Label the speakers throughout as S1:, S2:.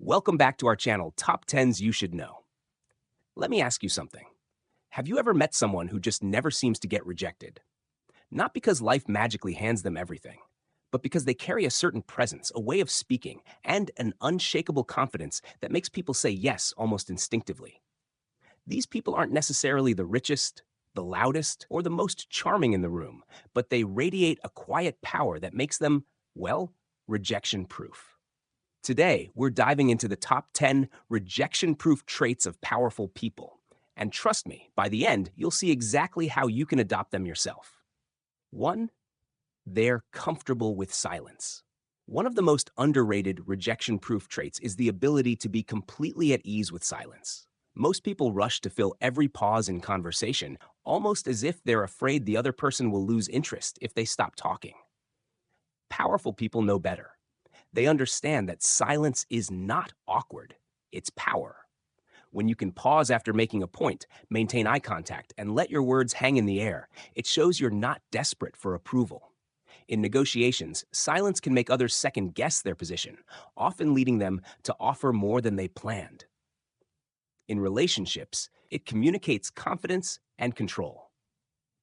S1: Welcome back to our channel, Top 10s You Should Know. Let me ask you something. Have you ever met someone who just never seems to get rejected? Not because life magically hands them everything, but because they carry a certain presence, a way of speaking, and an unshakable confidence that makes people say yes almost instinctively. These people aren't necessarily the richest, the loudest, or the most charming in the room, but they radiate a quiet power that makes them, well, rejection-proof. Today, we're diving into the top 10 rejection-proof traits of powerful people. And trust me, by the end, you'll see exactly how you can adopt them yourself. 1. They're comfortable with silence. One of the most underrated rejection-proof traits is the ability to be completely at ease with silence. Most people rush to fill every pause in conversation, almost as if they're afraid the other person will lose interest if they stop talking. Powerful people know better. They understand that silence is not awkward, it's power. When you can pause after making a point, maintain eye contact, and let your words hang in the air, it shows you're not desperate for approval. In negotiations, silence can make others second-guess their position, often leading them to offer more than they planned. In relationships, it communicates confidence and control.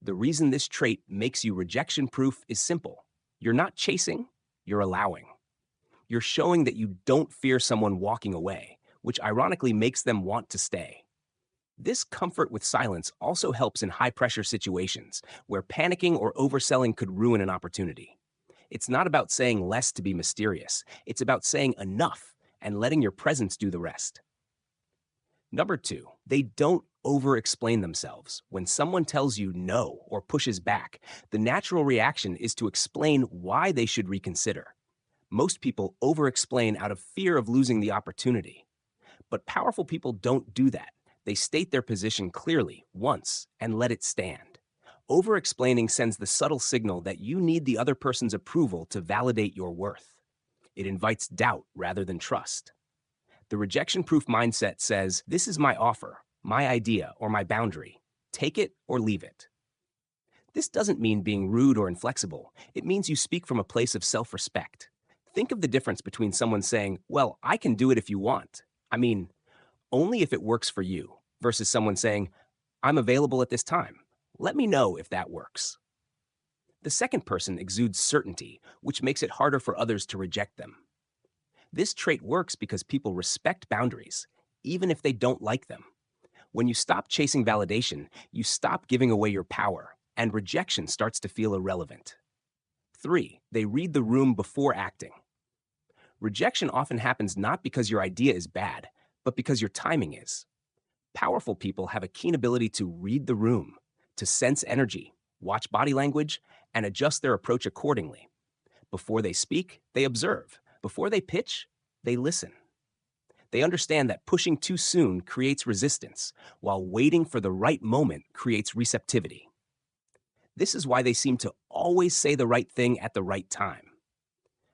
S1: The reason this trait makes you rejection-proof is simple. You're not chasing, you're allowing. You're showing that you don't fear someone walking away, which ironically makes them want to stay. This comfort with silence also helps in high-pressure situations where panicking or overselling could ruin an opportunity. It's not about saying less to be mysterious. It's about saying enough and letting your presence do the rest. Number 2, they don't over-explain themselves. When someone tells you no or pushes back, the natural reaction is to explain why they should reconsider. Most people over-explain out of fear of losing the opportunity. But powerful people don't do that. They state their position clearly once and let it stand. Over-explaining sends the subtle signal that you need the other person's approval to validate your worth. It invites doubt rather than trust. The rejection-proof mindset says, "This is my offer, my idea, or my boundary. Take it or leave it." This doesn't mean being rude or inflexible. It means you speak from a place of self-respect. Think of the difference between someone saying, "Well, I can do it if you want. I mean, only if it works for you," versus someone saying, "I'm available at this time. Let me know if that works." The second person exudes certainty, which makes it harder for others to reject them. This trait works because people respect boundaries, even if they don't like them. When you stop chasing validation, you stop giving away your power, and rejection starts to feel irrelevant. 3, they read the room before acting. Rejection often happens not because your idea is bad, but because your timing is. Powerful people have a keen ability to read the room, to sense energy, watch body language, and adjust their approach accordingly. Before they speak, they observe. Before they pitch, they listen. They understand that pushing too soon creates resistance, while waiting for the right moment creates receptivity. This is why they seem to always say the right thing at the right time.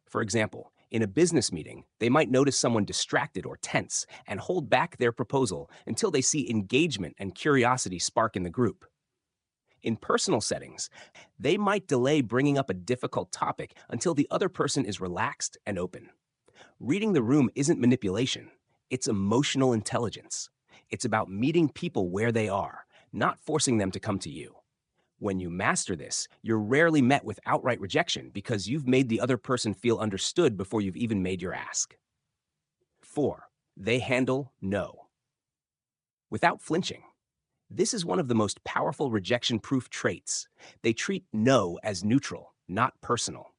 S1: For example, in a business meeting, they might notice someone distracted or tense and hold back their proposal until they see engagement and curiosity spark in the group. In personal settings, they might delay bringing up a difficult topic until the other person is relaxed and open. Reading the room isn't manipulation, it's emotional intelligence. It's about meeting people where they are, not forcing them to come to you. When you master this, you're rarely met with outright rejection because you've made the other person feel understood before you've even made your ask. 4, they handle no without flinching. This is one of the most powerful rejection-proof traits. They treat no as neutral, not personal.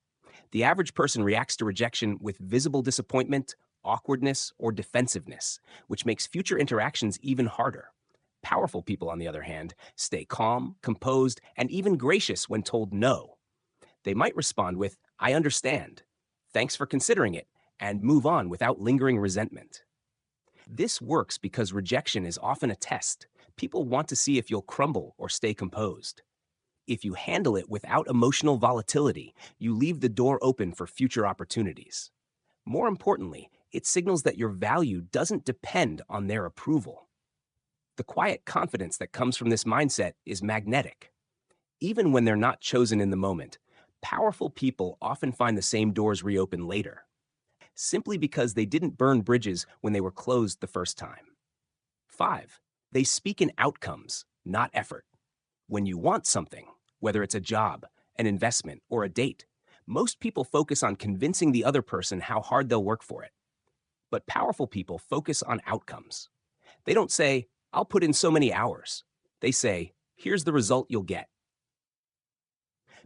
S1: The average person reacts to rejection with visible disappointment, awkwardness, or defensiveness, which makes future interactions even harder. Powerful people, on the other hand, stay calm, composed, and even gracious when told no. They might respond with, "I understand. Thanks for considering it," and move on without lingering resentment. This works because rejection is often a test. People want to see if you'll crumble or stay composed. If you handle it without emotional volatility, you leave the door open for future opportunities. More importantly, it signals that your value doesn't depend on their approval. The quiet confidence that comes from this mindset is magnetic. Even when they're not chosen in the moment, powerful people often find the same doors reopen later. simply because they didn't burn bridges when they were closed the first time. 5. They speak in outcomes, not effort. When you want something, whether it's a job, an investment, or a date, most people focus on convincing the other person how hard they'll work for it. But powerful people focus on outcomes. They don't say, I'll put in so many hours. They say, here's the result you'll get.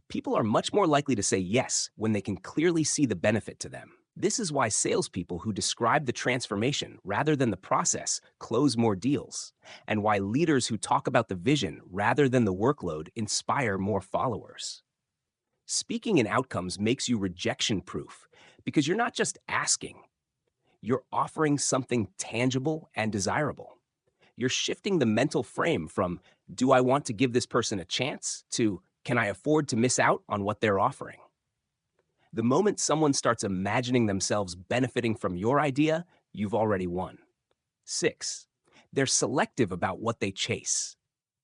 S1: People are much more likely to say yes when they can clearly see the benefit to them. This is why salespeople who describe the transformation rather than the process close more deals, and why leaders who talk about the vision rather than the workload inspire more followers. Speaking in outcomes makes you rejection-proof because you're not just asking, you're offering something tangible and desirable. You're shifting the mental frame from, do I want to give this person a chance, to, can I afford to miss out on what they're offering? The moment someone starts imagining themselves benefiting from your idea, you've already won. 6. They're selective about what they chase.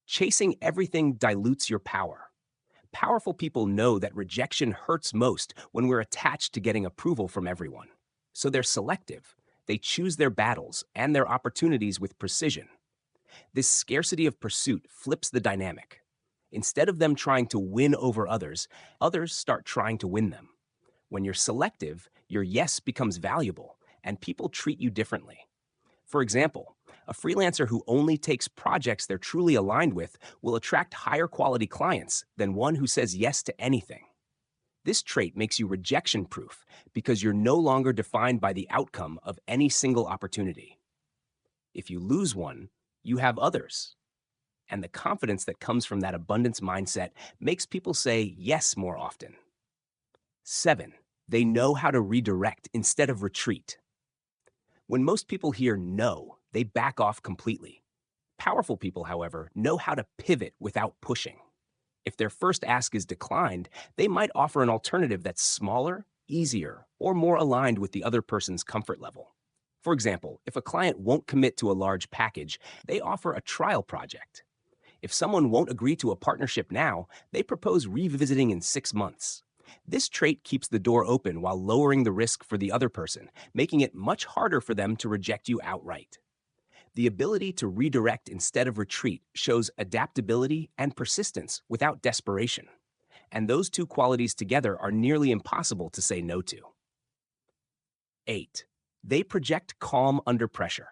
S1: Chasing everything dilutes your power. Powerful people know that rejection hurts most when we're attached to getting approval from everyone. So they're selective. They choose their battles and their opportunities with precision. This scarcity of pursuit flips the dynamic. Instead of them trying to win over others, others start trying to win them. When you're selective, your yes becomes valuable, and people treat you differently. For example, a freelancer who only takes projects they're truly aligned with will attract higher quality clients than one who says yes to anything. This trait makes you rejection-proof because you're no longer defined by the outcome of any single opportunity. If you lose one, you have others. And the confidence that comes from that abundance mindset makes people say yes more often. 7. They know how to redirect instead of retreat. When most people hear no, they back off completely. Powerful people, however, know how to pivot without pushing. If their first ask is declined, they might offer an alternative that's smaller, easier, or more aligned with the other person's comfort level. For example, if a client won't commit to a large package, they offer a trial project. If someone won't agree to a partnership now, they propose revisiting in 6 months. This trait keeps the door open while lowering the risk for the other person, making it much harder for them to reject you outright. The ability to redirect instead of retreat shows adaptability and persistence without desperation. And those two qualities together are nearly impossible to say no to. 8. They project calm under pressure.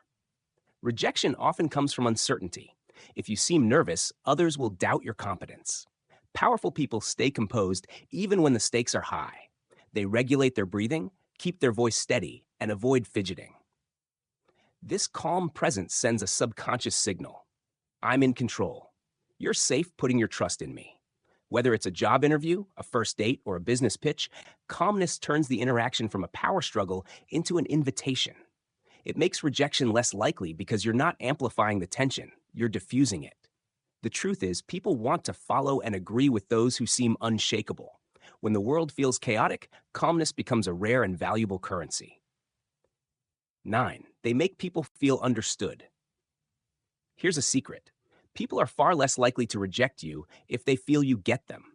S1: Rejection often comes from uncertainty. If you seem nervous, others will doubt your competence. Powerful people stay composed even when the stakes are high. They regulate their breathing, keep their voice steady, and avoid fidgeting. This calm presence sends a subconscious signal. I'm in control. You're safe putting your trust in me. Whether it's a job interview, a first date, or a business pitch, calmness turns the interaction from a power struggle into an invitation. It makes rejection less likely because you're not amplifying the tension, you're diffusing it. The truth is, people want to follow and agree with those who seem unshakable. When the world feels chaotic, calmness becomes a rare and valuable currency. 9. They make people feel understood. Here's a secret. People are far less likely to reject you if they feel you get them.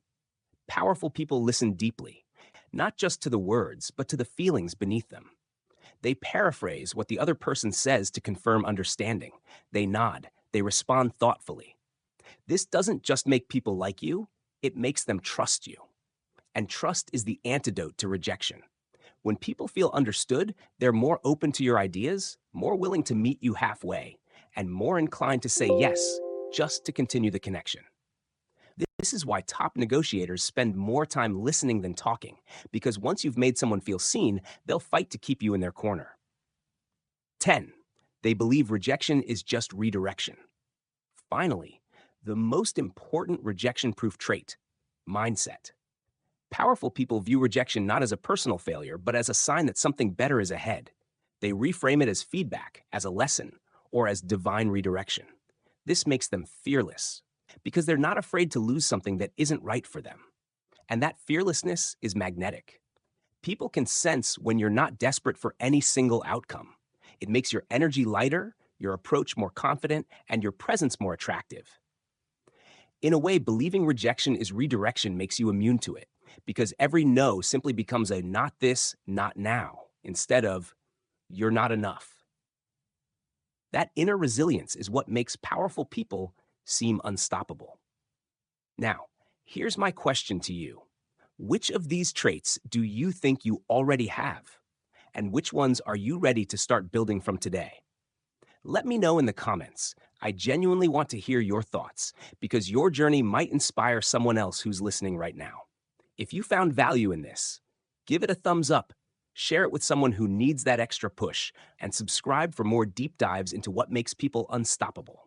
S1: Powerful people listen deeply, not just to the words, but to the feelings beneath them. They paraphrase what the other person says to confirm understanding. They nod. They respond thoughtfully. This doesn't just make people like you, it makes them trust you. And trust is the antidote to rejection. When people feel understood, they're more open to your ideas, more willing to meet you halfway, and more inclined to say yes, just to continue the connection. This is why top negotiators spend more time listening than talking, because once you've made someone feel seen, they'll fight to keep you in their corner. 10. They believe rejection is just redirection. Finally, the most important rejection-proof trait, mindset. Powerful people view rejection not as a personal failure, but as a sign that something better is ahead. They reframe it as feedback, as a lesson, or as divine redirection. This makes them fearless, because they're not afraid to lose something that isn't right for them. And that fearlessness is magnetic. People can sense when you're not desperate for any single outcome. It makes your energy lighter, your approach more confident, and your presence more attractive. In a way, believing rejection is redirection makes you immune to it, because every no simply becomes a not this, not now, instead of, you're not enough. That inner resilience is what makes powerful people seem unstoppable. Now, here's my question to you. Which of these traits do you think you already have? And which ones are you ready to start building from today? Let me know in the comments. I genuinely want to hear your thoughts because your journey might inspire someone else who's listening right now. If you found value in this, give it a thumbs up, share it with someone who needs that extra push, and subscribe for more deep dives into what makes people unstoppable.